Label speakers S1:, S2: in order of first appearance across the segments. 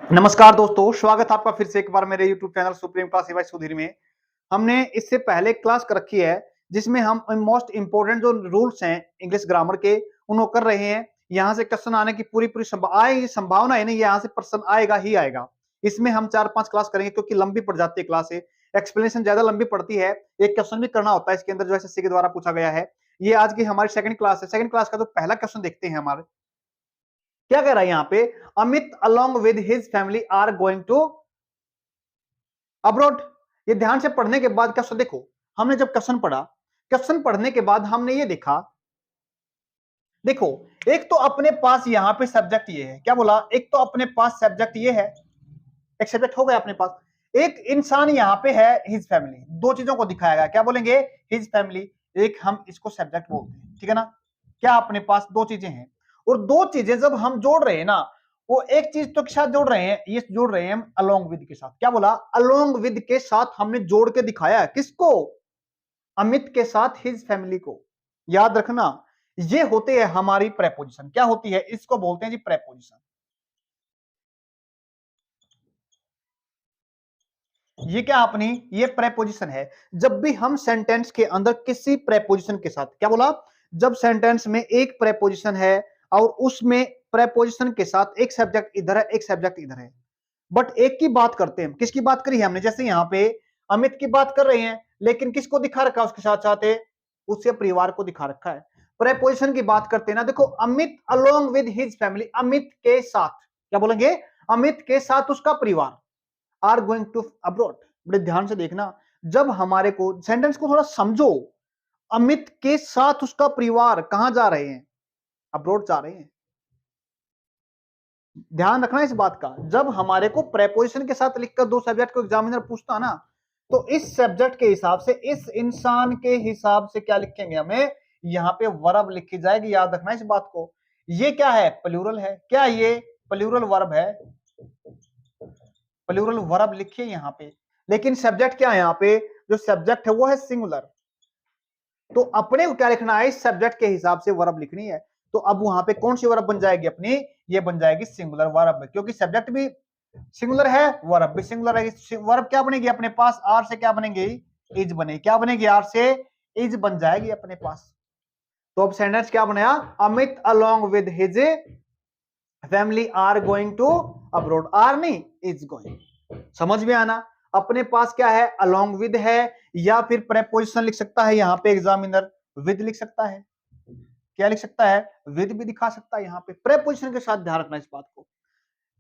S1: नमस्कार दोस्तों, स्वागत है आपका फिर से एक बार मेरे YouTube channel supreme class by Sudhir में। हमने इससे पहले क्लास कर रखी है जिसमें हम मोस्ट इंपोर्टेंट जो रूल्स हैं इंग्लिश ग्रामर के उनको कर रहे हैं। यहाँ से क्वेश्चन आने की पूरी संभावना है नहीं, यहाँ से प्रश्न आएगा ही आएगा। इसमें हम 4-5 क्लास करेंगे क्योंकि लंबी पड़ जाती है क्लास है, एक्सप्लेनेशन ज्यादा लंबी पड़ती है, एक क्वेश्चन भी करना होता है इसके अंदर जो एसएससी के द्वारा पूछा गया है। ये आज की हमारी सेकंड क्लास है। सेकंड क्लास का जो पहला क्वेश्चन देखते हैं हमारे, क्या कह रहा है यहाँ पे, Amit along with his family are going to abroad. ये ध्यान से पढ़ने के बाद क्वेश्चन देखो, हमने जब क्वेश्चन पढ़ा, क्वेश्चन पढ़ने के बाद हमने ये देखा, देखो एक तो अपने पास यहाँ पे सब्जेक्ट ये है, क्या बोला, एक तो अपने पास सब्जेक्ट ये है, एक सब्जेक्ट हो गया अपने पास, एक इंसान यहाँ पे है हिज फैमिली, दो चीजों को दिखाया गया, क्या बोलेंगे, हिज फैमिली, एक हम इसको सब्जेक्ट बोलते हैं, ठीक है ना। क्या अपने पास दो चीजें हैं और दो चीजें जब हम जोड़ रहे हैं ना, वो एक चीज तो के साथ जोड़ रहे हैं, ये जोड़ रहे हैं हम अलोंग विद के साथ, क्या बोला, अलोंग विद के साथ हमने जोड़ के दिखाया है, किसको, अमित के साथ हिज फैमिली को। याद रखना ये होते हैं हमारी प्रेपोजिशन, क्या होती है, इसको बोलते हैं जी प्रेपोजिशन। ये क्या अपनी, ये प्रेपोजिशन है। जब भी हम सेंटेंस के अंदर किसी प्रेपोजिशन के साथ, क्या बोला, जब सेंटेंस में एक प्रेपोजिशन है और उसमें प्रेपोजिशन के साथ एक सब्जेक्ट इधर है एक सब्जेक्ट इधर है, बट एक की बात करते हैं, किसकी बात करी है हमने, जैसे यहाँ पे अमित की बात कर रहे हैं, लेकिन किसको दिखा रखा है उसके साथ साथ है, उसके परिवार को दिखा रखा है। प्रेपोजिशन की बात करते हैं ना, देखो Amit along with his family, Amit के साथ, क्या बोलेंगे, अमित के साथ उसका परिवार, आर गोइंग टू अब्रॉड। बड़े ध्यान से देखना, जब हमारे को सेंटेंस को थोड़ा समझो, अमित के साथ उसका परिवार कहां जा रहे हैं, अब्रॉड जा रहे हैं। ध्यान रखना इस बात का, जब हमारे को प्रेपोजिशन के साथ लिखकर दो सब्जेक्ट को एग्जामिनर पूछता ना, तो इस सब्जेक्ट के हिसाब से, इस इंसान के हिसाब से क्या लिखेंगे, हमें यहाँ पे वर्ब लिखी जाएगी, याद रखना इस बात को। ये क्या है, प्लूरल है, क्या ये प्लूरल वर्ब है, प्लूरल वर्ब लिखिए यहाँ पे, लेकिन सब्जेक्ट क्या है, यहाँ पे जो सब्जेक्ट है वो है सिंगुलर, तो अपने को क्या लिखना है, इस सब्जेक्ट के हिसाब से वर्ब लिखनी है। तो अब वहां पे कौन सी वर्ब बन जाएगी अपनी, ये बन जाएगी सिंगुलर वर्ब, क्योंकि सब्जेक्ट भी सिंगुलर है, वर्ब भी सिंगुलर है। वर्ब क्या बनेगी अपने पास, आर से क्या बनेगी, इज बनेगी, क्या बनेगी, आर से इज बन जाएगी अपने पास। तो अब सेंटेंस क्या बनाया, Amit along with his family are going to abroad, are नहीं इज गोइंग। समझ में आना, अपने पास क्या है, अलोंग विद है, या फिर प्रेपोजिशन लिख सकता है यहाँ पे एग्जामिनर, विद लिख सकता है, क्या लिख सकता है, विद भी दिखा सकता है यहाँ पे, प्रेपोजिशन के साथ ध्यान रखना इस बात को।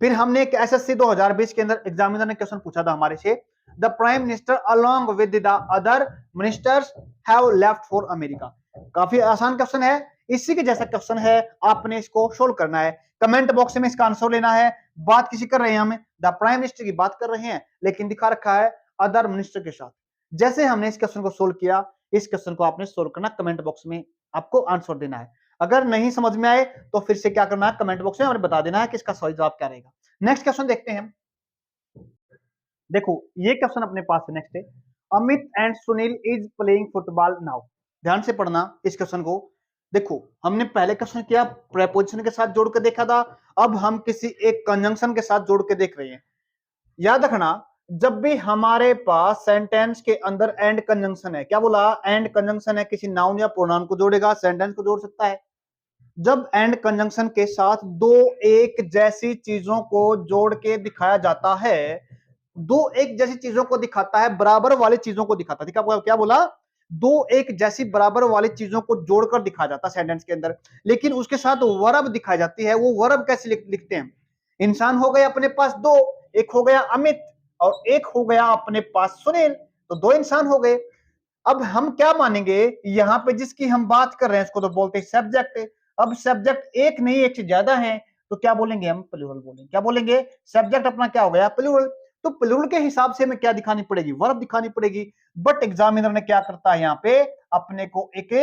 S1: फिर हमने एक एसएससी 2020 के अंदर एग्जामिनर ने क्वेश्चन पूछा था हमारे से, the prime minister along with the other ministers have left for America. काफी आसान क्वेश्चन है, इसी के जैसा क्वेश्चन है, आपने इसको सोल्व करना है, कमेंट बॉक्स में इसका आंसर लेना है। बात किसी कर रहे हैं, हमें द प्राइम मिनिस्टर की बात कर रहे हैं, लेकिन दिखा रखा है अदर मिनिस्टर के साथ। जैसे हमने इस क्वेश्चन को सोल्व किया, इस क्वेश्चन को आपने सोल्व करना, कमेंट बॉक्स में आपको आंसर देना है। अगर नहीं समझ में आए तो फिर से क्या करना है, कमेंट बॉक्स में हमें बता देना है कि इसका सही जवाब क्या रहेगा। नेक्स्ट क्वेश्चन देखते हैं, देखो ये क्वेश्चन अपने पास है, नेक्स्ट है, Amit and Sunil is playing football now. ध्यान से पढ़ना इस क्वेश्चन को, देखो हमने पहले क्वेश्चन किया प्रेपोजिशन के साथ जोड़ के देखा था, अब हम किसी एक कंजंक्शन के साथ जोड़ के देख रहे हैं। याद रखना, जब भी हमारे पास सेंटेंस के अंदर एंड कंजंक्शन है, क्या बोला, एंड कंजंक्शन है, किसी नाउन या प्रोनाउन को जोड़ेगा, सेंटेंस को जोड़ सकता है। जब एंड कंजंक्शन के साथ दो एक जैसी चीजों को जोड़ के दिखाया जाता है, दो एक जैसी चीजों को दिखाता है, बराबर वाली चीजों को दिखाता है, क्या बोला, दो एक जैसी बराबर वाली चीजों को जोड़कर दिखाया जाता है सेंटेंस के अंदर, लेकिन उसके साथ वर्ब दिखाई जाती है। वो वर्ब कैसे लिखते हैं, इंसान हो गए अपने पास दो, एक हो गया अमित और एक हो गया अपने पास सुनील, तो दो इंसान हो गए। अब हम क्या मानेंगे, यहाँ पे जिसकी हम बात कर रहे हैं इसको तो बोलते हैं सब्जेक्ट। अब सब्जेक्ट एक नहीं एक से ज्यादा है, तो क्या बोलेंगे, हम प्लूरल बोलेंगे, क्या बोलेंगे, सब्जेक्ट अपना क्या हो गया, प्लूरल। तो प्लूरल के हिसाब से हमें क्या दिखानी पड़ेगी, वर्ब दिखानी पड़ेगी। बट एग्जामिनर ने क्या करता है, यहाँ पे अपने को एक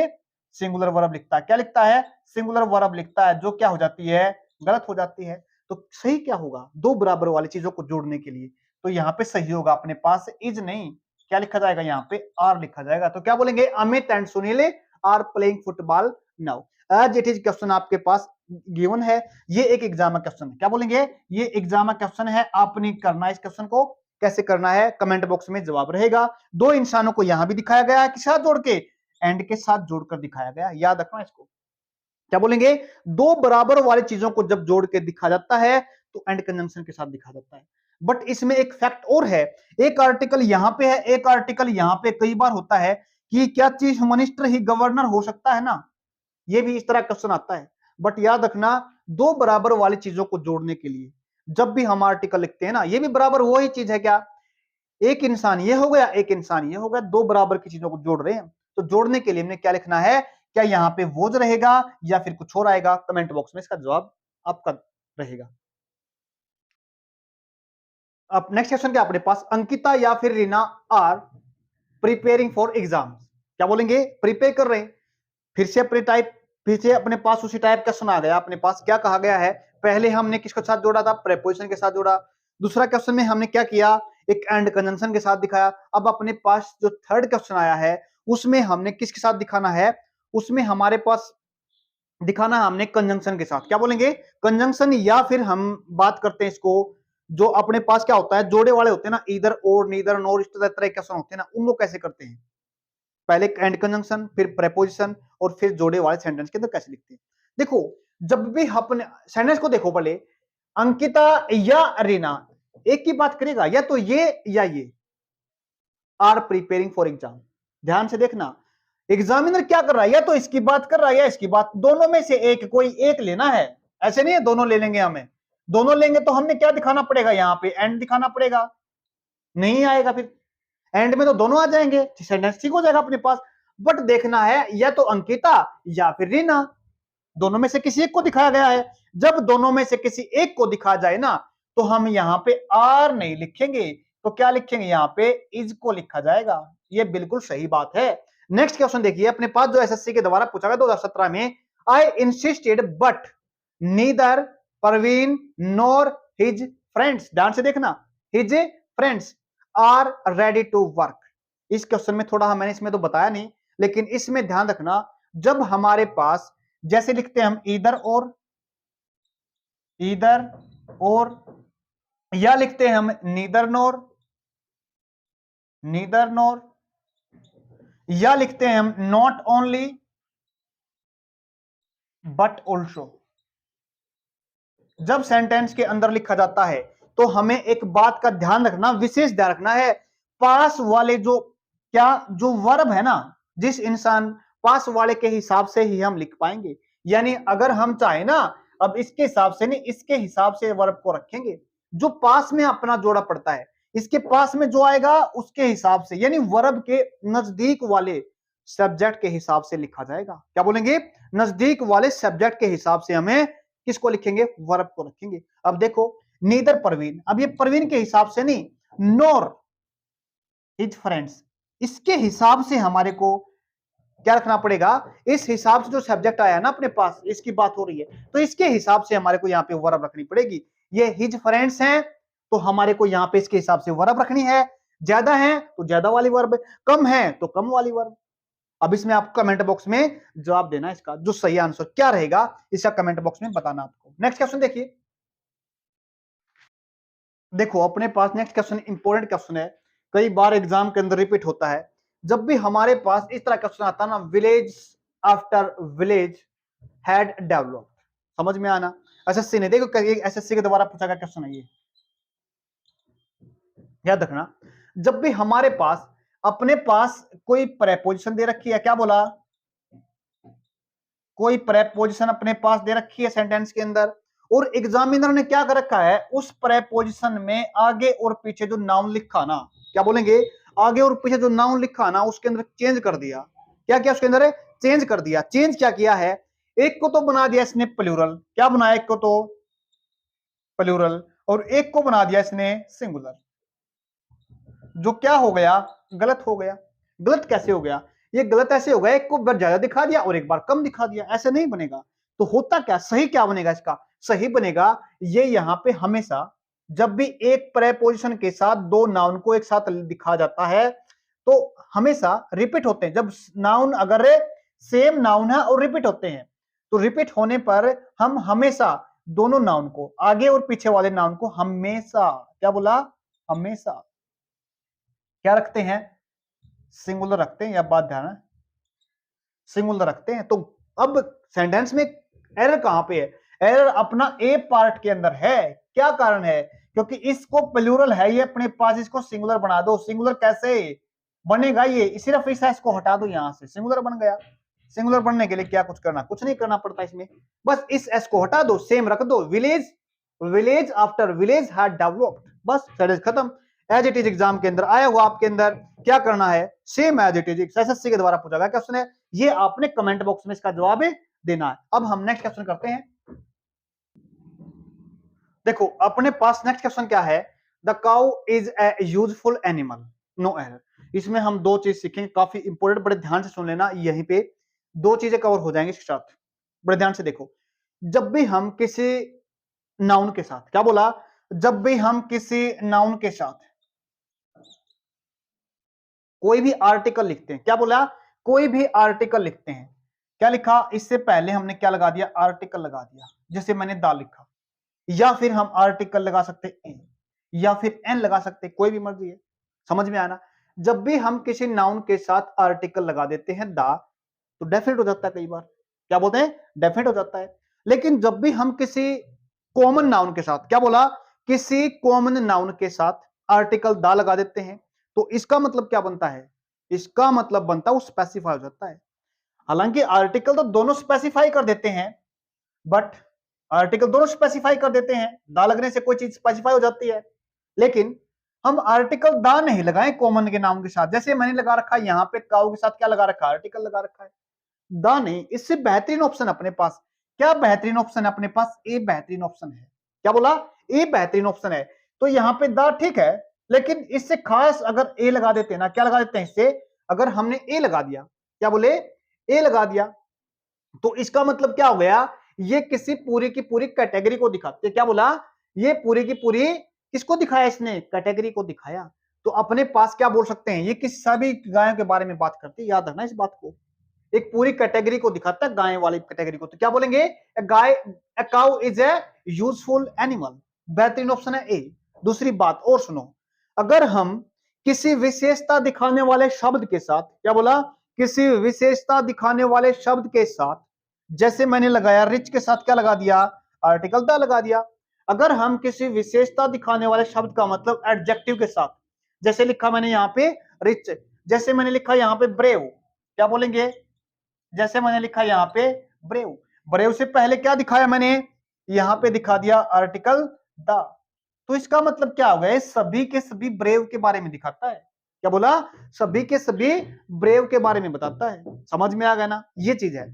S1: सिंगुलर वर्ब लिखता है, क्या लिखता है, सिंगुलर वर्ब लिखता है, जो क्या हो जाती है, गलत हो जाती है। तो सही क्या होगा, दो बराबर वाली चीजों को जोड़ने के लिए, तो यहाँ पे सही होगा अपने पास इज नहीं, क्या लिखा जाएगा, यहाँ पे आर लिखा जाएगा। तो क्या बोलेंगे, Amit and Sunil are playing football now. As it is question आपके पास गिवन है। ये एक एग्जाम का क्वेश्चन है, क्या बोलेंगे, ये एग्जाम का क्वेश्चन है, आपने करना है इस क्वेश्चन को। कैसे करना है, कमेंट बॉक्स में जवाब रहेगा। दो इंसानों को यहां भी दिखाया गया है, किसके साथ जोड़ के, एंड के साथ जोड़कर दिखाया गया, याद रखना इसको। क्या बोलेंगे, दो बराबर वाली चीजों को जब जोड़ के दिखा जाता है तो एंड कंजंक्शन के साथ दिखा जाता है। बट इसमें एक फैक्ट और है, एक आर्टिकल यहां पे है, एक आर्टिकल यहां पे। कई बार होता है कि क्या चीफ मिनिस्टर ही गवर्नर हो सकता है ना, ये भी इस तरह क्वेश्चन आता है। बट याद रखना, दो बराबर वाली चीजों को जोड़ने के लिए जब भी हम आर्टिकल लिखते हैं ना, ये भी बराबर वही चीज है, क्या, एक इंसान ये हो गया, एक इंसान ये हो गया, दो बराबर की चीजों को जोड़ रहे हैं। तो जोड़ने के लिए हमने क्या लिखना है, क्या यहाँ पे वोज रहेगा या फिर कुछ और आएगा, कमेंट बॉक्स में इसका जवाब आपका रहेगा। अब नेक्स्ट क्वेश्चन क्या अपने पास, अंकिता या फिर Reena are preparing for exam. क्या बोलेंगे, प्रिपेयर कर रहे हैं। फिर से अपने टाइप, फिर से अपने पास उसी टाइप क्वेश्चन आ गया अपने पास। क्या कहा गया है, पहले हमने किसके साथ जोड़ा था, प्रेपोजिशन के साथ जोड़ा। दूसरा क्वेश्चन में हमने क्या किया, एक एंड कंजंक्शन के साथ दिखाया। अब अपने पास जो थर्ड क्वेश्चन आया है उसमें हमने किसके साथ दिखाना है, उसमें हमारे पास दिखाना है हमने कंजंक्शन के साथ। क्या बोलेंगे, कंजंक्शन, या फिर हम बात करते हैं इसको, जो अपने पास क्या होता है, जोड़े वाले होते हैं ना, इधर और, नीदर, नोर, इस तरह के क्वेश्चन होते हैं ना, उनको कैसे करते हैं, पहले एंड कंजंक्शन, फिर प्रेपोजिशन, और फिर जोड़े वाले सेंटेंस के अंदर कैसे लिखते हैं। देखो, जब भी अपने सेंटेंस को देखो, पहले अंकिता या रीना, एक की बात करेगा, या तो ये या ये, आर प्रिपेयरिंग फॉर एग्जाम। ध्यान से देखना, एग्जामिनर क्या कर रहा है, या तो इसकी बात कर रहा है या इसकी बात, दोनों में से एक, कोई एक लेना है। ऐसे नहीं है दोनों ले लेंगे, हमें दोनों लेंगे तो हमने क्या दिखाना पड़ेगा, यहां पे एंड दिखाना पड़ेगा, नहीं आएगा फिर एंड में तो दोनों आ जाएंगे, सेंटेंस ठीक हो जाएगा अपने पास। बट देखना है या तो अंकिता या फिर रीना, दोनों में से किसी एक को दिखाया गया है। जब दोनों में से किसी एक को दिखा जाए ना, तो हम यहां पे आर नहीं लिखेंगे, तो क्या लिखेंगे, यहां पे इज को लिखा जाएगा। ये बिल्कुल सही बात है। नेक्स्ट क्वेश्चन देखिए अपने पास, जो एसएससी के द्वारा पूछा गया 2017 में, I insisted but neither Parveen nor his friends. ध्यान से देखना, his friends are ready to work. इस क्वेश्चन में थोड़ा मैंने इसमें तो बताया नहीं, लेकिन इसमें ध्यान रखना, जब हमारे पास जैसे लिखते हैं हम इधर और, या लिखते हैं हम नीदर नोर, या लिखते हैं हम नॉट ओनली बट ऑल्सो। जब सेंटेंस के अंदर लिखा जाता है तो हमें एक बात का ध्यान रखना, विशेष ध्यान रखना है, पास वाले जो वर्ब है ना, जिस इंसान पास वाले के हिसाब से ही हम लिख पाएंगे। यानी अगर हम चाहे ना, अब इसके हिसाब से नहीं, इसके हिसाब से वर्ब को रखेंगे, जो पास में अपना जोड़ा पड़ता है, इसके पास में जो आएगा उसके हिसाब से, यानी वर्ब के नजदीक वाले सब्जेक्ट के हिसाब से लिखा जाएगा। क्या बोलेंगे, नजदीक वाले सब्जेक्ट के हिसाब से हमें किसको लिखेंगे, वर्ब को रखेंगे। अब देखो, नीदर परवीन, अब ये परवीन के हिसाब से नहीं, नोर हिज फ्रेंड्स, इसके हिसाब से हमारे को क्या रखना पड़ेगा, इस हिसाब से जो सब्जेक्ट आया ना अपने पास, इसकी बात हो रही है, तो इसके हिसाब से हमारे को यहाँ पे वर्ब रखनी पड़ेगी। ये हिज फ्रेंड्स हैं तो हमारे को यहाँ पे इसके हिसाब से वर्ब रखनी है, ज्यादा है तो ज्यादा वाली वर्ब, कम है तो कम वाली वर्ब। अब इसमें आपको कमेंट बॉक्स में जवाब देना, इसका जो सही आंसर क्या रहेगा, इसका कमेंट बॉक्स में बताना आपको। नेक्स्ट क्वेश्चन देखिए, देखो अपने पास नेक्स्ट क्वेश्चन इंपॉर्टेंट क्वेश्चन है, कई बार एग्जाम के अंदर रिपीट होता है। जब भी हमारे पास इस तरह क्वेश्चन आता है ना, village after village had developed, समझ में आना, एसएससी ने, देखो एसएससी के द्वारा पूछा गया क्वेश्चन है ये, याद रखना। जब भी हमारे पास अपने पास कोई प्रेपोजिशन दे रखी है, क्या बोला, कोई प्रेपोजिशन अपने पास दे रखी है सेंटेंस के अंदर, और एग्जामिनर ने क्या कर रखा है, उस प्रेपोजिशन में आगे और पीछे जो नाउन लिखा ना, क्या बोलेंगे, आगे और पीछे जो नाउन लिखा ना, उसके अंदर चेंज कर दिया। क्या किया उसके अंदर, चेंज कर दिया। चेंज क्या किया है, एक को तो बना दिया इसने प्लूरल, क्या बनाया, एक को तो प्लूरल, और एक को बना दिया इसने सिंगुलर, जो क्या हो गया, गलत हो गया। गलत कैसे हो गया, ये गलत ऐसे हो गया, एक को बार ज्यादा दिखा दिया और एक बार कम दिखा दिया, ऐसे नहीं बनेगा। तो होता क्या, सही क्या बनेगा, इसका सही बनेगा, ये यहां पे हमेशा जब भी एक प्रेपोजिशन के साथ दो नाउन को एक साथ दिखा जाता है तो हमेशा रिपीट होते हैं। जब नाउन अगर सेम नाउन है और रिपीट होते हैं, तो रिपीट होने पर हम हमेशा दोनों नाउन को, आगे और पीछे वाले नाउन को हमेशा, क्या बोला, हमेशा क्या रखते हैं, सिंगुलर रखते हैं। या बात ध्यान है, सिंगुलर रखते हैं। तो अब सेंटेंस में एरर कहां पे है, एरर अपना ए पार्ट के अंदर है। क्या कारण है, क्योंकि इसको प्लूरल है ये अपने पास, इसको सिंगुलर बना दो। सिंगुलर कैसे बनेगा, ये सिर्फ इस एस को हटा दो, यहां से सिंगुलर बन गया। सिंगुलर बनने के लिए क्या कुछ करना, कुछ नहीं करना पड़ता इसमें, बस इस एस को हटा दो, सेम रख दो, village, village after village had developed, बस सेंटेंस खत्म। एज इट इज एग्जाम के अंदर आया हुआ आपके अंदर क्या करना है, same as it is SSC के द्वारा पूछा गया क्वेश्चन है ये, आपने कमेंट बॉक्स में इसका जवाब देना है। अब हम नेक्स्ट क्वेश्चन करते हैं। देखो अपने पास नेक्स्ट क्वेश्चन क्या है, the cow is a useful animal, no error. इसमें हम दो चीज सीखेंगे, काफी इंपोर्टेंट, बड़े ध्यान से सुन लेना, यहीं पे दो चीजें कवर हो जाएंगी इसके साथ, बड़े ध्यान से देखो। जब भी हम किसी नाउन के साथ, क्या बोला, जब भी हम किसी नाउन के साथ कोई भी आर्टिकल लिखते हैं, क्या बोला, कोई भी आर्टिकल लिखते हैं, क्या लिखा, इससे पहले हमने क्या लगा दिया, आर्टिकल लगा दिया, जैसे मैंने दा लिखा, या फिर हम आर्टिकल लगा सकते ए, या फिर एन लगा सकते, कोई भी मर्जी है, समझ में आना। जब भी हम किसी नाउन के साथ आर्टिकल लगा देते हैं दा, तो डेफिनेट हो जाता है, कई बार क्या बोलते हैं, डेफिनेट हो जाता है। लेकिन जब भी हम किसी कॉमन नाउन के साथ, क्या बोला, किसी कॉमन नाउन के साथ आर्टिकल दा लगा देते हैं, तो इसका मतलब क्या बनता है, इसका मतलब बनता है वो स्पेसिफाई हो जाता है। हालांकि आर्टिकल तो दोनों स्पेसिफाई कर देते हैं, बट आर्टिकल दोनों स्पेसिफाई कर देते हैं, दा लगने से कोई चीज स्पेसिफाई हो जाती है, लेकिन हम आर्टिकल दा नहीं लगाए कॉमन के नाम के साथ। जैसे मैंने लगा रखा है यहाँ पे काऊ के साथ क्या लगा रखा है, आर्टिकल लगा रखा है, दा नहीं। इससे बेहतरीन ऑप्शन अपने पास, क्या बेहतरीन ऑप्शन है अपने पास, ए बेहतरीन ऑप्शन है। क्या बोला, ए बेहतरीन ऑप्शन है। तो यहाँ पे दा ठीक है, लेकिन इससे खास अगर ए लगा देते हैं ना, क्या लगा देते हैं इससे, अगर हमने ए लगा दिया, क्या बोले, ए लगा दिया, तो इसका मतलब क्या हो गया, ये किसी पूरी की पूरी कैटेगरी को दिखाते, क्या बोला, ये पूरी की पूरी किसको दिखाया, इसने कैटेगरी को दिखाया। तो अपने पास क्या बोल सकते हैं, ये किस सभी गायों के बारे में बात करती है, याद रखना इस बात को, एक पूरी कैटेगरी को दिखाता है, गाय वाली कैटेगरी को। तो क्या बोलेंगे, गाय, a cow is a useful animal, बेहतरीन ऑप्शन है ए। दूसरी बात और सुनो, अगर हम किसी विशेषता दिखाने वाले शब्द के साथ, क्या बोला, किसी विशेषता दिखाने वाले शब्द के साथ, जैसे मैंने लगाया रिच के साथ क्या लगा दिया, आर्टिकल दा लगा दिया। अगर हम किसी विशेषता दिखाने वाले शब्द का मतलब एडजेक्टिव के साथ, जैसे लिखा मैंने यहाँ पे रिच, जैसे मैंने लिखा यहाँ पे ब्रेव, क्या बोलेंगे, जैसे मैंने लिखा यहाँ पे ब्रेव, ब्रेव से पहले क्या दिखाया मैंने, यहाँ पे दिखा दिया आर्टिकल द। तो इसका मतलब क्या हो गया, सभी के सभी ब्रेव के बारे में दिखाता है, क्या बोला, सभी के सभी ब्रेव के बारे में बताता है। समझ में आ गया ना, ये चीज है।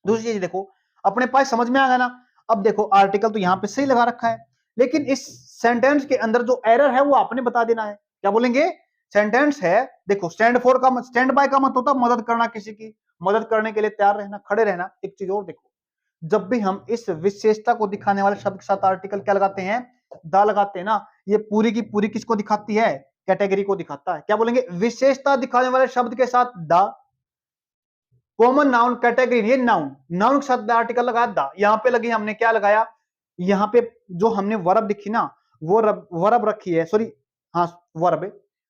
S1: दूसरी चीज देखो, अपने पास समझ में आ गया ना। अब देखो आर्टिकल तो यहाँ पे सही लगा रखा है, लेकिन इस सेंटेंस के अंदर जो एरर है वो आपने बता देना है। क्या बोलेंगे, सेंटेंस है, देखो स्टैंड फॉर का, स्टैंड बाय का मतलब होता मदद करना, किसी की मदद करने के लिए तैयार रहना, खड़े रहना। एक चीज और देखो, जब भी हम इस विशेषता को दिखाने वाले शब्द के साथ आर्टिकल क्या लगाते हैं, दा लगाते हैं ना, ये पूरी की पूरी किसको दिखाती है, कैटेगरी को दिखाता है। क्या बोलेंगे, विशेषता दिखाने वाले शब्द के साथ दा, कॉमन नाउन कैटेगरी, ये नाउन, नाउन के साथ आर्टिकल लगाया दा, यहाँ पे लगी हमने क्या लगाया, यहाँ पे जो हमने वर्ब दिखी ना, वो वर्ब रखी है, सॉरी हाँ वर्ब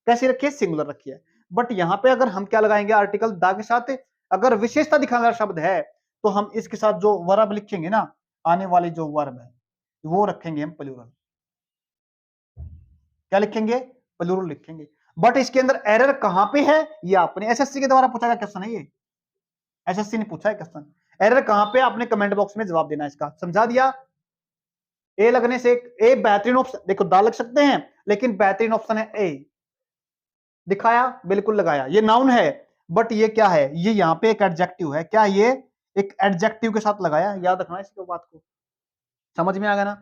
S1: कैसी रखी है, सिंगुलर रखी है। बट यहाँ पे अगर हम क्या लगाएंगे, आर्टिकल दा के साथ, अगर विशेषता दिखाने वाला शब्द है तो हम इसके साथ जो वर्ब लिखेंगे ना, आने वाली जो वर्ब है वो रखेंगे हम प्लूरल। क्या लिखेंगे, प्लूरल लिखेंगे। बट इसके अंदर एरर कहां पे है, ये आपने एसएससी के द्वारा पूछा गया क्वेश्चन है, ये एसएससी ने पूछा है क्वेश्चन, एरर कहां पे, आपने कमेंट बॉक्स में जवाब देना है इसका। समझा दिया, ए लगने से ए बेहतरीन ऑप्शन, देखो दा लग सकते हैं लेकिन बेहतरीन ऑप्शन है ए, दिखाया बिल्कुल लगाया। ये नाउन है बट ये क्या है, ये यहाँ पे एक एडजेक्टिव है, क्या ये एक एडजेक्टिव के साथ लगाया, याद रखना इस बात को। समझ में आ गया ना,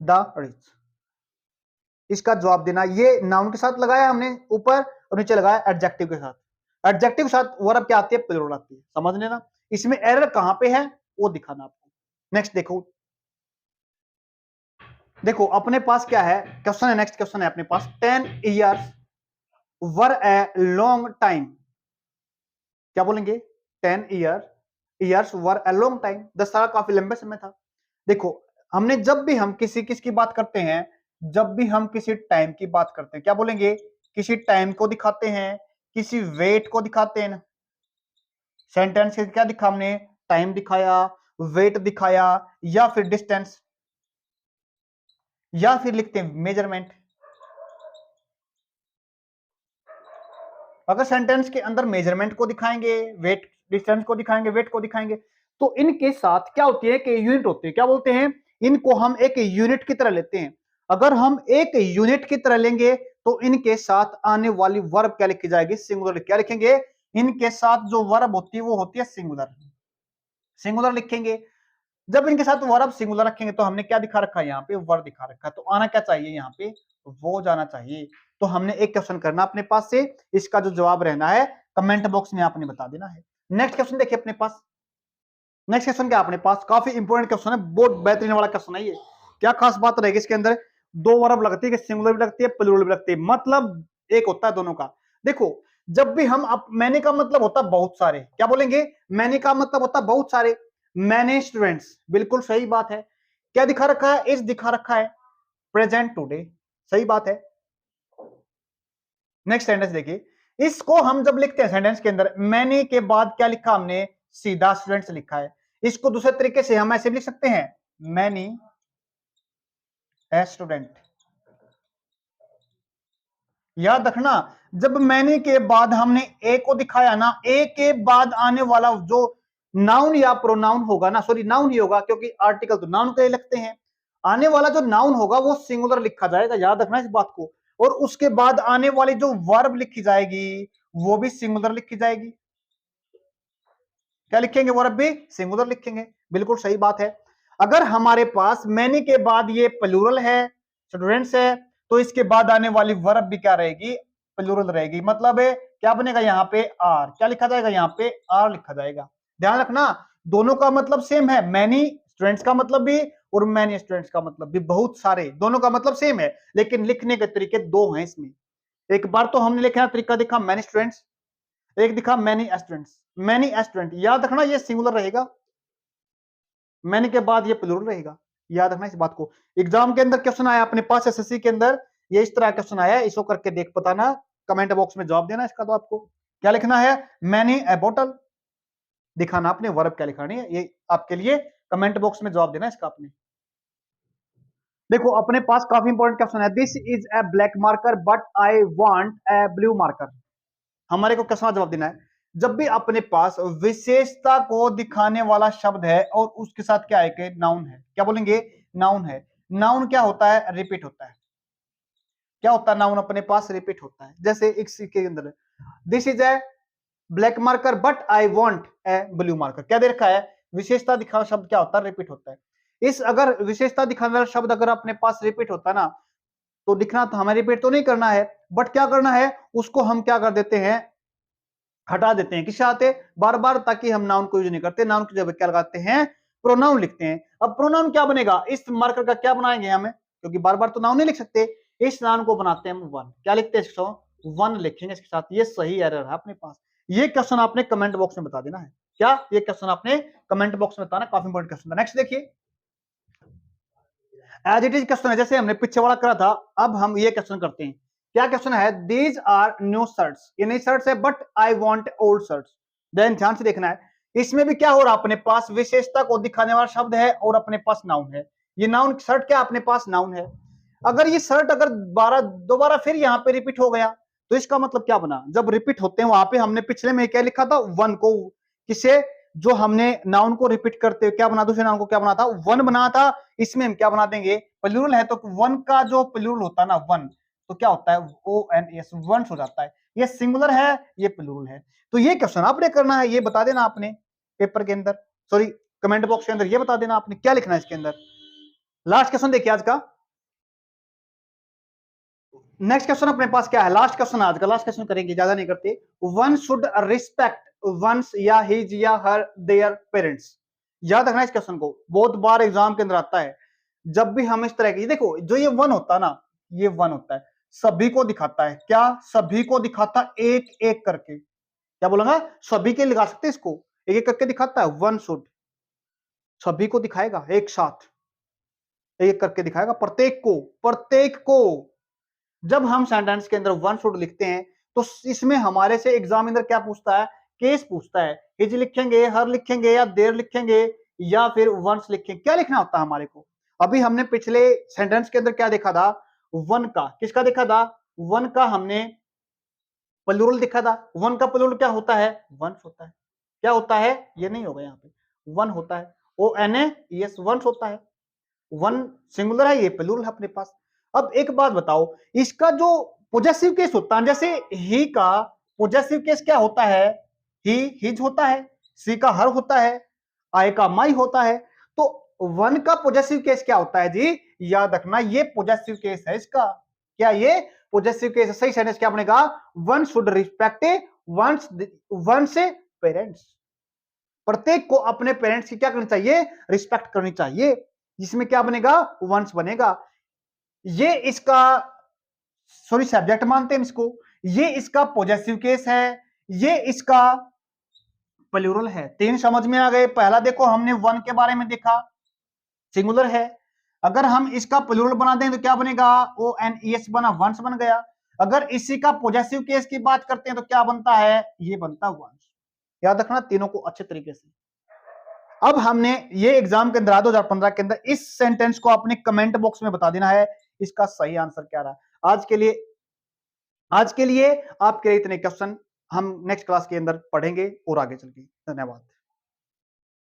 S1: द रिच, इसका जवाब देना, ये नाउन के साथ लगाया हमने ऊपर और नीचे लगाया एडजेक्टिव के साथ, एडजेक्टिव के साथ वर्ब क्या आती है, प्लूरल आती है। समझ लेना, इसमें एरर कहां पे है वो दिखाना आपको। नेक्स्ट देखो, देखो अपने पास क्या है क्वेश्चन है, नेक्स्ट क्वेश्चन है अपने पास, 10 years were a long time, क्या बोलेंगे, 10 year years were a long time, 10 साल काफी लंबे समय था। देखो हमने जब भी हम किसकी बात करते हैं, जब भी हम किसी टाइम की बात करते हैं क्या बोलेंगे, किसी टाइम को दिखाते हैं, किसी वेट को दिखाते हैं। सेंटेंस से क्या दिखा हमने, टाइम दिखाया, वेट दिखाया, या फिर डिस्टेंस, या फिर लिखते हैं मेजरमेंट। अगर सेंटेंस के अंदर मेजरमेंट को दिखाएंगे, वेट डिस्टेंस को दिखाएंगे, वेट को दिखाएंगे, तो इनके साथ क्या होती है कि यूनिट होती है, क्या बोलते हैं, इनको हम एक यूनिट की तरह लेते हैं। अगर हम एक यूनिट की तरह लेंगे तो इनके साथ आने वाली वर्ब क्या लिखी जाएगी, सिंगुलर। क्या लिखेंगे, इनके साथ जो वर्ब होती है वो होती है सिंगुलर, सिंगुलर लिखेंगे। जब इनके साथ वर्ब सिंगुलर रखेंगे तो हमने क्या दिखा रखा है, यहाँ पे वर्ब दिखा रखा है, तो आना क्या चाहिए, यहाँ पे वो जाना चाहिए। तो हमने एक क्वेश्चन करना अपने पास से, इसका जो जवाब रहना है कमेंट बॉक्स में आपने बता देना है। नेक्स्ट क्वेश्चन देखिए अपने पास, नेक्स्ट क्वेश्चन क्या अपने पास, काफी इंपॉर्टेंट क्वेश्चन है, बहुत बेहतरीन वाला क्वेश्चन है ये। क्या खास बात रहेगी इसके अंदर, दो वर्ब लगती है, सिंगुलर भी लगती है, प्लूरल भी लगती है, मतलब एक होता है दोनों का। देखो जब भी हम मैंने का मतलब होता है बहुत सारे, क्या बोलेंगे, मैंने का मतलब होता है बहुत सारे, मैंने स्टूडेंट्स, बिल्कुल सही बात है। क्या दिखा रखा है, इस दिखा रखा है प्रेजेंट टुडे, सही बात है। नेक्स्ट सेंटेंस देखिए, इसको हम जब लिखते हैं सेंटेंस के अंदर, मैंने के बाद क्या लिखा हमने, सीधा स्टूडेंट्स लिखा है। इसको दूसरे तरीके से हम ऐसे लिख सकते हैं, मैनी ए स्टूडेंट। याद रखना, जब मैंने के बाद हमने ए को दिखाया ना, ए के बाद आने वाला जो नाउन या प्रोनाउन होगा ना, सॉरी नाउन ही होगा क्योंकि आर्टिकल तो नाउन के लिए लगते हैं, आने वाला जो नाउन होगा वो सिंगुलर लिखा जाएगा, याद रखना इस बात को। और उसके बाद आने वाली जो वर्ब लिखी जाएगी वो भी सिंगुलर लिखी जाएगी। क्या लिखेंगे, वर्ब भी सिंगुलर लिखेंगे, बिल्कुल सही बात है। अगर हमारे पास मैनी के बाद ये प्लूरल है, स्टूडेंट्स है, तो इसके बाद आने वाली वर्ब भी क्या रहेगी, प्लूरल रहेगी। मतलब है क्या बनेगा, यहाँ पे आर, क्या लिखा जाएगा, यहाँ पे आर लिखा जाएगा। ध्यान रखना दोनों का मतलब सेम है, मैनी स्टूडेंट्स का मतलब भी और मैनी स्टूडेंट्स का मतलब भी, बहुत सारे, दोनों का मतलब सेम है, लेकिन लिखने के तरीके दो हैं इसमें। एक बार तो हमने लिखा तरीका दिखा मैनी स्टूडेंट्स, एक दिखा मैनी स्टूडेंट्स। मैनी स्टूडेंट, याद रखना ये सिंगुलर रहेगा, मैनी के बाद ये प्लूरल रहेगा, याद रखना इस बात को। एग्जाम के अंदर क्वेश्चन आया अपने पास एसएससी के अंदर, ये इस तरह क्वेश्चन आया, इसको करके देख बताना, कमेंट बॉक्स में जवाब देना इसका। तो आपको क्या लिखना है, मैनी ए बोतल, दिखाना आपने वर्ब क्या लिखानी है, ये आपके लिए कमेंट बॉक्स में जवाब देना इसका आपने। देखो अपने पास काफी इंपॉर्टेंट क्वेश्चन है, this is a black marker but I want a blue marker. हमारे को क्वेश्चन जवाब देना है, जब भी अपने पास विशेषता को दिखाने वाला शब्द है और उसके साथ क्या है कि नाउन है, क्या बोलेंगे, नाउन है। नाउन क्या होता है, रिपीट होता है। क्या होता है, नाउन अपने पास रिपीट होता है। जैसे इसी के अंदर this is a black marker but I want a blue marker, क्या दे रखा है, विशेषता दिखाना शब्द क्या होता है, रिपीट होता है। इस अगर विशेषता दिखाने वाला शब्द अगर अपने पास रिपीट होता है ना, तो दिखना तो हमें रिपीट तो नहीं करना है, बट क्या करना है, उसको हम क्या कर देते हैं, हटा देते हैं, किससे आते बार बार, ताकि हम नाउन को यूज नहीं करते, नाउन की जगह क्या लगाते हैं, प्रोनाउन लिखते हैं। अब प्रोनाउन क्या बनेगा, इस मार्कर का क्या बनाएंगे हमें, क्योंकि बार बार तो नाउन नहीं लिख सकते, इस नाउन को बनाते हैं हम वन, क्या लिखते हैं इसको, वन लिखेंगे इसके साथ। ये सही एरर है अपने पास, ये क्वेश्चन आपने कमेंट बॉक्स में बता देना है, क्या ये क्वेश्चन आपने कमेंट बॉक्स में बताना, काफी इंपॉर्टेंट क्वेश्चन था। नेक्स्ट देखिए, एज इट इज क्वेश्चन है, जैसे हमने पीछे वाला करा था, अब हम ये क्वेश्चन करते हैं। क्या क्वेश्चन है, दीज आर न्यू शर्ट्स, ये नई शर्ट्स है but I want old shirts. Then ध्यान से देखना है, इसमें भी क्या हो रहा, अपने पास विशेषता को दिखाने वाला शब्द है और अपने पास नाउन है। ये नाउन शर्ट क्या अपने पास नाउन है। अगर ये शर्ट अगर दोबारा फिर यहाँ पे रिपीट हो गया, तो इसका मतलब क्या बना, जब रिपीट होते हैं वहां पे हमने पिछले में क्या लिखा था, वन को, किसे, जो हमने नाउन को रिपीट करते हुए क्या बना, दूसरे नाउन को क्या बना था, वन बना था। इसमें हम क्या बना देंगे, प्लूरल है तो वन का जो प्लूरल होता है ना, वन, तो क्या होता है, ओ एन एस, वंस हो जाता है। ये सिंगुलर है, ये प्लूरल है। तो ये क्वेश्चन आपने करना है, ये बता देना आपने पेपर के अंदर, सॉरी कमेंट बॉक्स के अंदर, ये बता देना आपने क्या लिखना है इसके अंदर। लास्ट क्वेश्चन देखिए आज का, नेक्स्ट क्वेश्चन अपने पास क्या है, लास्ट क्वेश्चन आज का, लास्ट क्वेश्चन करेंगे, ज्यादा नहीं करते। वन शुड रिस्पेक्ट वंस या हिज या हर देयर पेरेंट्स। याद रखना इस क्वेश्चन को, बहुत बार एग्जाम के अंदर आता है। जब भी हम इस तरह की, देखो जो ये वन होता है ना, ये वन होता है, सभी को दिखाता है, क्या सभी को दिखाता, एक एक करके, क्या बोलूंगा, सभी के लगा सकते इसको। एक एक करके दिखाता है, वन शुड, सभी को दिखाएगा एक साथ, एक करके दिखाएगा प्रत्येक को। जब हम सेंटेंस के अंदर वन शुड लिखते हैं तो इसमें हमारे से एग्जामिनर क्या पूछता है, केस पूछता है, हिज लिखेंगे, हर लिखेंगे, या देर लिखेंगे, या फिर वंस लिखेंगे, क्या लिखना होता है हमारे को। अभी हमने पिछले सेंटेंस के अंदर क्या देखा था, वन का, किसका देखा था, वन का हमने प्लूरल देखा था। वन का प्लूरल क्या होता है, वंस होता है। क्या होता है, ये नहीं होगा यहाँ पे, वन होता है, O N E S, ones होता है। वन सिंगुलर है, ये प्लूरल है अपने पास। अब एक बात बताओ, इसका जो पोजेसिव केस होता है, जैसे ही का पोजेसिव केस क्या होता है, ही हिज होता है, सी का हर होता है, आई का माई होता है। तो वन का पोजेसिव केस क्या होता है जी, याद रखना, ये पोजेसिव केस है इसका। क्या ये पोजेसिव केस है? सही सेंटेंस क्या बनेगा, one should respect one's parents, प्रत्येक को अपने पेरेंट्स की क्या करनी चाहिए, रिस्पेक्ट करनी चाहिए। जिसमें क्या बनेगा, वंस बनेगा। ये इसका सॉरी सब्जेक्ट मानते हैं इसको, ये इसका पॉजेसिव केस है, ये इसका प्लूरल है। तीन समझ में आ गए। पहला देखो हमने वन के बारे में देखा, सिंगुलर है, अगर हम इसका प्लूरल बना दें तो क्या बनेगा, ओ एन ई एस बना, वंस बन गया। अगर इसी का पॉजेसिव केस की बात करते हैं तो क्या बनता है, ये बनता है वंस। याद रखना तीनों को अच्छे तरीके से। अब हमने ये एग्जाम के अंदर 2015 के अंदर इस सेंटेंस को अपने कमेंट बॉक्स में बता देना है इसका सही आंसर क्या रहा। आज के लिए आपके इतने क्वेश्चन हम नेक्स्ट क्लास के अंदर पढ़ेंगे और आगे चल के। धन्यवाद।